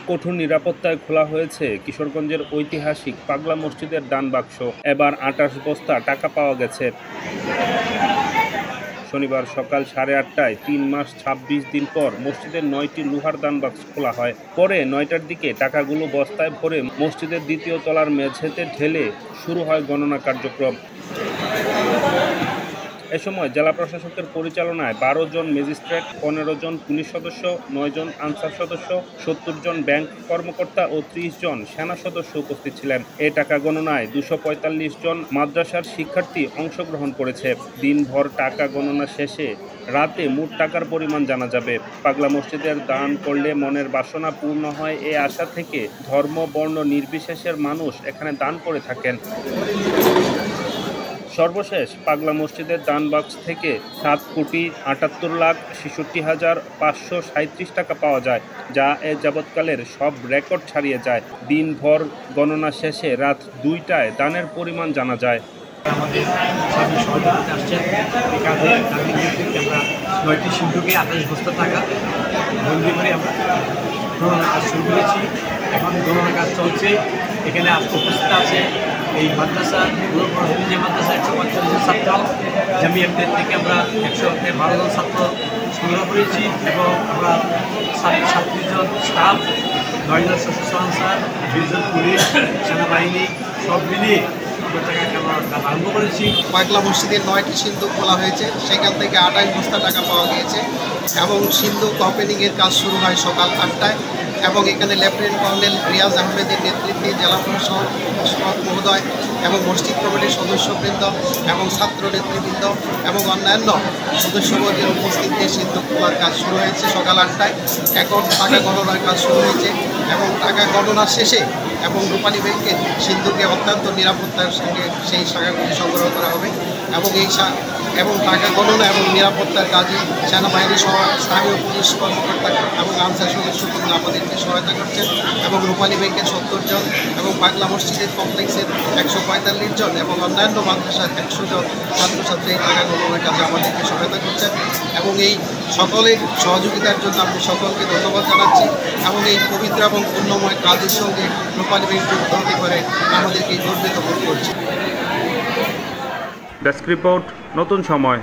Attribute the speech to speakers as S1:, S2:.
S1: কঠোর নিরাপত্তায় খোলা হয়েছে কিশোরগঞ্জের ঐতিহাসিক পাগলা মসজিদের দান বাক্স। এবার ২৮ বস্তা টাকা পাওয়া গেছে। শনিবার সকাল 8:30টায় ৩ মাস ২৬ দিন পর মসজিদের ৯টি লোহার দান বাক্স খোলা হয়। পরে ৯টার দিকে টাকাগুলো বস্তায় ভরে মসজিদের দ্বিতীয় তলার মেঝেতে ঢেলে শুরু হয় গণনা কার্যক্রম। এ সময় জেলা প্রশাসকের পরিচালনায় ১২ জন ম্যাজিস্ট্রেট, ১৫ জন পুলিশ সদস্য, ৯ জন আনসার সদস্য, ৭০ জন ব্যাংক কর্মকর্তা ও ৩০ জন সেনা সদস্য উপস্থিত ছিলেন। এ টাকা গণনায় ২৪৫ জন মাদ্রাসার শিক্ষার্থী অংশগ্রহণ করেছে। দিনভর টাকা গণনা শেষে রাতে মোট টাকার পরিমাণ জানা যাবে। পাগলা মসজিদের দান করলে মনের বাসনা পূর্ণ হয়, এই আশা থেকে ধর্ম বর্ণ নির্বিশেষের মানুষ এখানে দান করে থাকেন। সর্বশেষ পাগলা মসজিদের দান বাক্স থেকে ৭,৭৮,৬৬,৫৩৭ টাকা পাওয়া যায়, যা এ যাবৎকালের সব রেকর্ড ছাড়িয়ে যায়। দিনভর গণনা শেষে রাত ২টায় দানের পরিমাণ জানা যায়।
S2: আমাদের সামনে সহযোগিতা আসছেন এই কাজে আমরা ৯টি সিন্ধুকে ২৮ বস্তা টাকা বন্দি করে আমরা গণনার কাজ শুরু করেছি। এখন গণনার কাজ চলছে। এখানে উপস্থিত আছে এই মাদ্রাসা যে মাদ্রাসা ১৪৫ জন ছাত্র, জামিয়াতের থেকে আমরা ১১২ জন ছাত্র সংগ্রহ করেছি এবং আমরা ৩৭ জন স্টাফ, ৯ জন সশস্ত্র আনসার, ২০ জন পুলিশ, সেনাবাহিনী সব মিলিয়ে আরম্ভ করেছি।
S3: পাগলা মসজিদের ৯টি সিন্ধুক খোলা হয়েছে, সেখান থেকে ২৮ বস্তা টাকা পাওয়া গিয়েছে এবং সিন্ধুক ওপেনিংয়ের কাজ শুরু হয় সকাল ৮টায় এবং এখানে লেফটেন্যান্ট কর্নেল রিয়াজ আহমেদের নেতৃত্বে জেলা প্রশাসক মহোদয় এবং মসজিদ কমিটির সদস্যবৃন্দ এবং ছাত্র নেতৃবৃন্দ এবং অন্যান্য সদস্যবর্গের উপস্থিতিতে সিন্ধুক খোলার কাজ শুরু হয়েছে সকাল ৮টায়। এখন টাকা গণনার কাজ শুরু হয়েছে এবং টাকা গণনা শেষে এবং রূপালী ব্যাংকের সিন্ধুকে অত্যন্ত নিরাপত্তার সঙ্গে সেই টাকাগুলি সংগ্রহ করা হবে এবং টাকা গণনা এবং নিরাপত্তার কাজে সেনাবাহিনী সহ স্থানীয় পুলিশ কর্মকর্তা এবং আনসার সদস্যগণ আমাদেরকে সহায়তা করছেন এবং রূপালী ব্যাংকের ৭০ জন এবং পাগলা মসজিদের কমপ্লেক্সের ১৪৫ জন এবং অন্যান্য মাদ্রাসার ১০০ জন ছাত্রছাত্রী এই টাকা গণনার কাজে আমাদেরকে সহায়তা করছেন এবং এই সকলের সহযোগিতার জন্য আমি সকলকে ধন্যবাদ জানাচ্ছি এবং এই পবিত্র এবং পুণ্যময় কাজের সঙ্গে রূপালী ব্যাংক যুক্ত হতে পারে আমাদেরকে গর্বিত বোধ করছি।
S1: ডেস্ক রিপোর্ট, নতুন সময়।